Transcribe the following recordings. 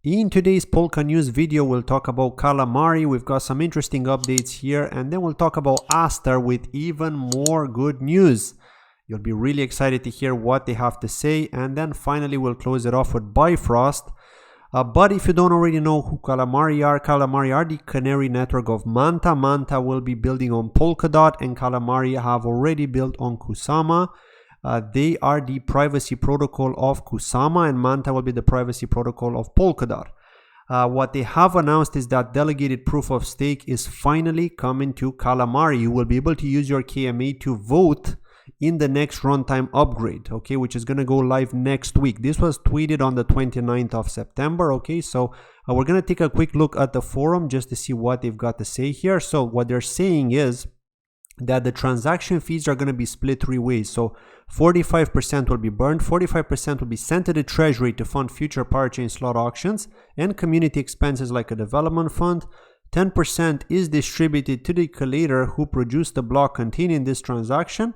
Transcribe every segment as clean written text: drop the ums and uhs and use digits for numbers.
In today's Polka News video, we'll talk about Calamari. We've got some interesting updates here, and then we'll talk about Astar with even more good news. You'll be really excited to hear what they have to say, and then finally we'll close it off with Bifrost. But if you don't already know who Calamari are the canary network of Manta. Manta will be building on Polkadot, and Calamari have already built on Kusama. They are the privacy protocol of Kusama, and Manta will be the privacy protocol of Polkadot. What they have announced is that delegated proof of stake is finally coming to Calamari. You will be able to use your KMA to vote in the next runtime upgrade, okay, which is going to go live next week. This was tweeted on the 29th of September, okay, so we're going to take a quick look at the forum just to see what they've got to say here. So what they're saying is that the transaction fees are going to be split three ways. So 45% will be burned, 45% will be sent to the treasury to fund future parachain slot auctions and community expenses like a development fund. 10% is distributed to the collator who produced the block containing this transaction.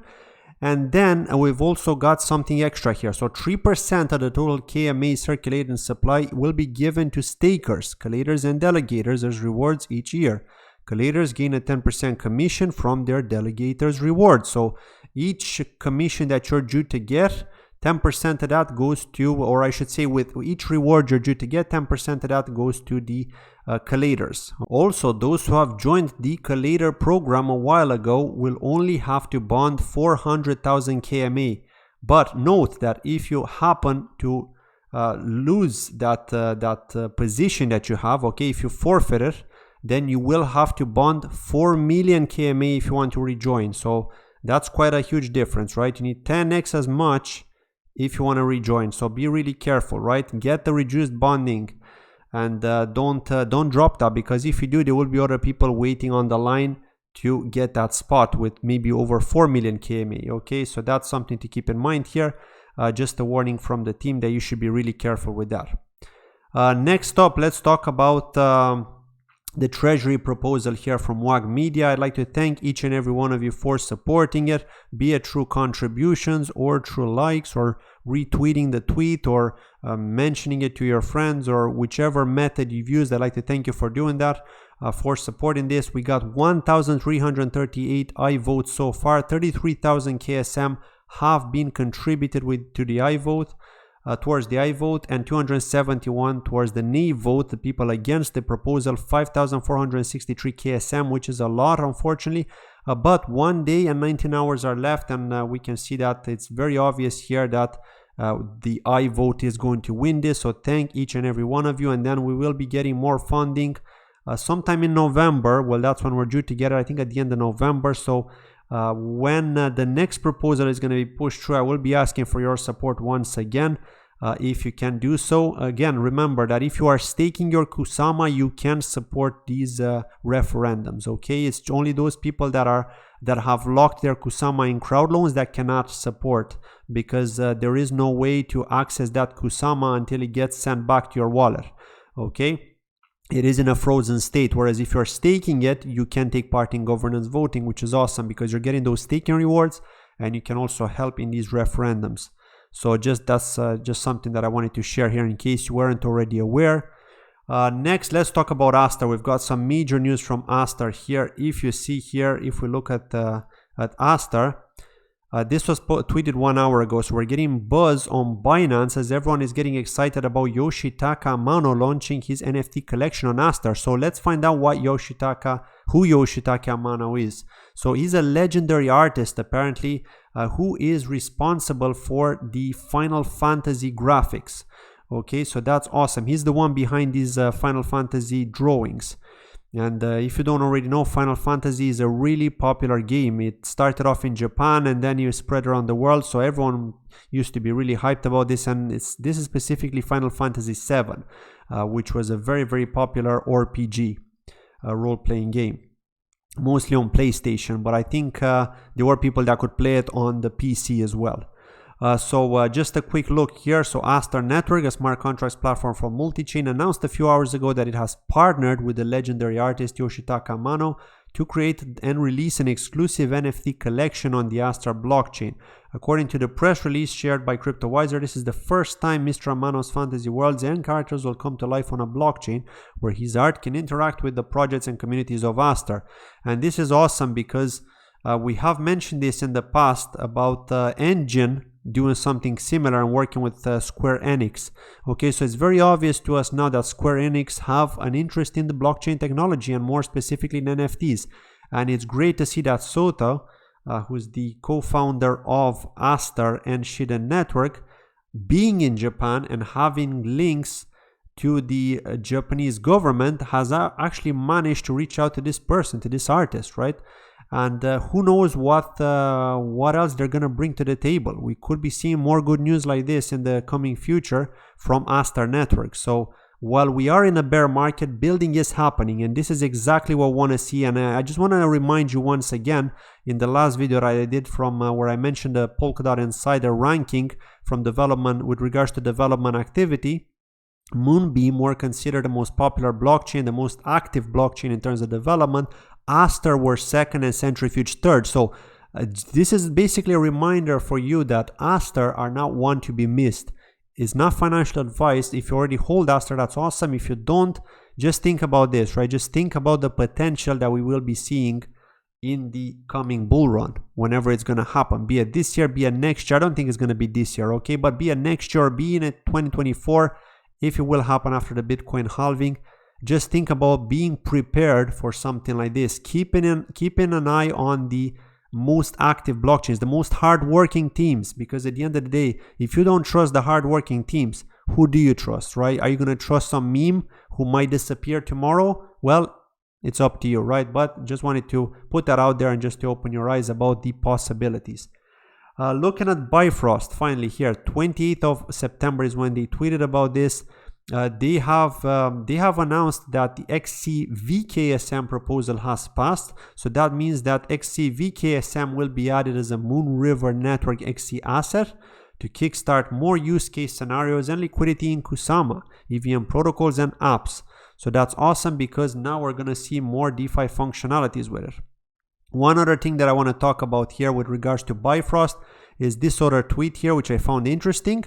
And then we've also got something extra here. So 3% of the total KMA circulating supply will be given to stakers, collators, and delegators as rewards each year. Collators gain a 10% commission from their delegators' reward. So each commission that you're due to get, 10% of that goes to, or I should say with each reward you're due to get, 10% of that goes to the collators. Also, those who have joined the collator program a while ago will only have to bond 400,000 KMA. But note that if you happen to lose that position that you have, okay, if you forfeit it, then you will have to bond 4 million KMA if you want to rejoin. So that's quite a huge difference, right? You need 10x as much if you want to rejoin. So be really careful, right? Get the reduced bonding, and don't drop that, because if you do, there will be other people waiting on the line to get that spot with maybe over 4 million KMA. Okay, so that's something to keep in mind here. Just a warning from the team that you should be really careful with that. Next up, let's talk about the treasury proposal here from WAG Media. I'd like to thank each and every one of you for supporting it, be it through contributions or through likes or retweeting the tweet or mentioning it to your friends, or whichever method you've used. I'd like to thank you for doing that, for supporting this. We got 1,338 I votes so far. 33,000 KSM have been contributed to the I vote. Towards the I vote, and 271 towards the nay vote, the people against the proposal. 5,463 KSM, which is a lot, unfortunately, but 1 day and 19 hours are left, and we can see that it's very obvious here that the I vote is going to win this. So thank each and every one of you, and then we will be getting more funding sometime in November. Well, that's when we're due to get it, I think at the end of November. So when the next proposal is going to be pushed through, I will be asking for your support once again, if you can do so. Again, remember that if you are staking your Kusama, you can support these referendums. Okay, it's only those people that have locked their Kusama in crowd loans that cannot support, because there is no way to access that Kusama until it gets sent back to your wallet. Okay. It is in a frozen state, whereas if you're staking it, you can take part in governance voting, which is awesome because you're getting those staking rewards, and you can also help in these referendums. So that's just something that I wanted to share here in case you weren't already aware. Next, let's talk about Astar. We've got some major news from Astar here. If you see here, if we look at Astar, this was tweeted 1 hour ago, so we're getting buzz on Binance as everyone is getting excited about Yoshitaka Amano launching his NFT collection on Astar. So let's find out who Yoshitaka Amano is. So he's a legendary artist, apparently, who is responsible for the Final Fantasy graphics. Okay, so that's awesome. He's the one behind these Final Fantasy drawings. And if you don't already know, Final Fantasy is a really popular game. It started off in Japan and then it spread around the world. So everyone used to be really hyped about this. And this is specifically Final Fantasy VII, which was a very, very popular RPG role-playing game. Mostly on PlayStation, but I think there were people that could play it on the PC as well. So just a quick look here. So Astar Network, a smart contracts platform for multi-chain, announced a few hours ago that it has partnered with the legendary artist Yoshitaka Amano to create and release an exclusive NFT collection on the Astar blockchain. According to the press release shared by CryptoWiser, this is the first time Mr. Amano's fantasy worlds and characters will come to life on a blockchain where his art can interact with the projects and communities of Astar. And this is awesome because we have mentioned this in the past about Engine doing something similar and working with Square Enix. Okay, so it's very obvious to us now that Square Enix have an interest in the blockchain technology and more specifically in NFTs. And it's great to see that Sota, who's the co-founder of Astar and Shiden Network, being in Japan and having links to the Japanese government, has actually managed to reach out to this person, to this artist, right? And who knows what else they're gonna bring to the table. We could be seeing more good news like this in the coming future from Astar Network. So while we are in a bear market, building is happening, and this is exactly what I want to see. And I just want to remind you once again, in the last video that I did from where I mentioned the Polkadot Insider ranking from development with regards to development activity, Moonbeam were considered the most popular blockchain, the most active blockchain in terms of development. Astar were second and Centrifuge third. So this is basically a reminder for you that Astar are not one to be missed. It's not financial advice. If you already hold Astar, that's awesome. If you don't, just think about this, right? Just think about the potential that we will be seeing in the coming bull run, whenever it's going to happen, be it this year, be it next year. I don't think it's going to be this year, okay? But be it next year, be in it 2024, if it will happen after the Bitcoin halving. Just think about being prepared for something like this. Keeping an eye on the most active blockchains, the most hardworking teams, because at the end of the day, if you don't trust the hardworking teams, who do you trust, right? Are you going to trust some meme who might disappear tomorrow? Well, it's up to you, right? But just wanted to put that out there and just to open your eyes about the possibilities. Looking at Bifrost, finally here, 28th of September is when they tweeted about this. They have announced that the XCVKSM proposal has passed. So that means that XCVKSM will be added as a Moonriver Network XC asset to kickstart more use case scenarios and liquidity in Kusama, EVM protocols and apps. So that's awesome because now we're going to see more DeFi functionalities with it. One other thing that I want to talk about here with regards to Bifrost is this other tweet here, which I found interesting.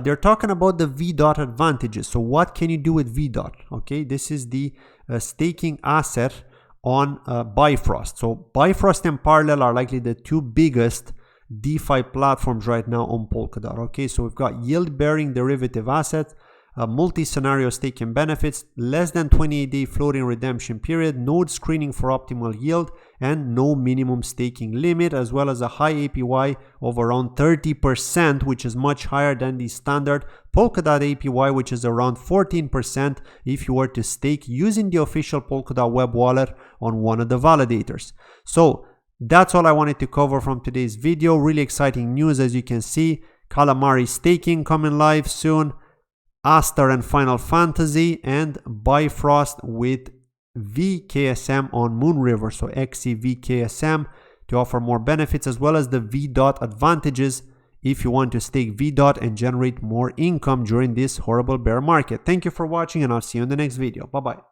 They're talking about the VDOT advantages. So what can you do with VDOT? Okay, this is the staking asset on Bifrost. So Bifrost and Parallel are likely the two biggest DeFi platforms right now on Polkadot. Okay, so we've got yield-bearing derivative assets, multi-scenario staking benefits, less than 28-day floating redemption period, node screening for optimal yield, and no minimum staking limit, as well as a high APY of around 30%, which is much higher than the standard Polkadot APY, which is around 14% if you were to stake using the official Polkadot web wallet on one of the validators. So that's all I wanted to cover from today's video. Really exciting news, as you can see. Calamari staking coming live soon. Astar and Final Fantasy, and Bifrost with VKSM on Moonriver, so XCVKSM, to offer more benefits, as well as the VDOT advantages if you want to stake VDOT and generate more income during this horrible bear market. Thank you for watching, and I'll see you in the next video. Bye bye.